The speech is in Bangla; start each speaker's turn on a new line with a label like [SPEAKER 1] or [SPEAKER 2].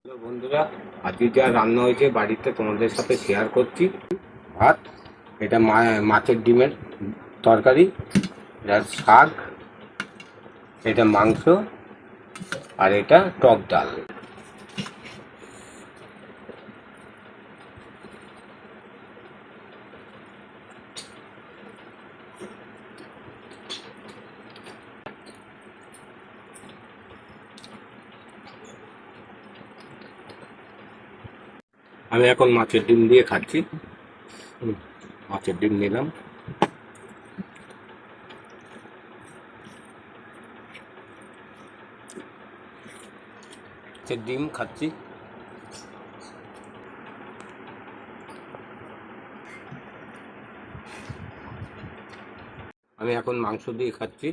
[SPEAKER 1] হ্যালো বন্ধুরা, আজকে যা রান্না হয়েছে বাড়িতে তোমাদের সাথে শেয়ার করছি। ভাত, এটা মাছের ডিমের তরকারি, এটা শাক, এটা মাংস, আর এটা টক ডাল। আমি এখন মাছের ডিম দিয়ে খাচ্ছি। মাছের ডিম নিলাম। মাছের ডিম খাচ্ছি। আমি এখন মাংস দিয়ে খাচ্ছি।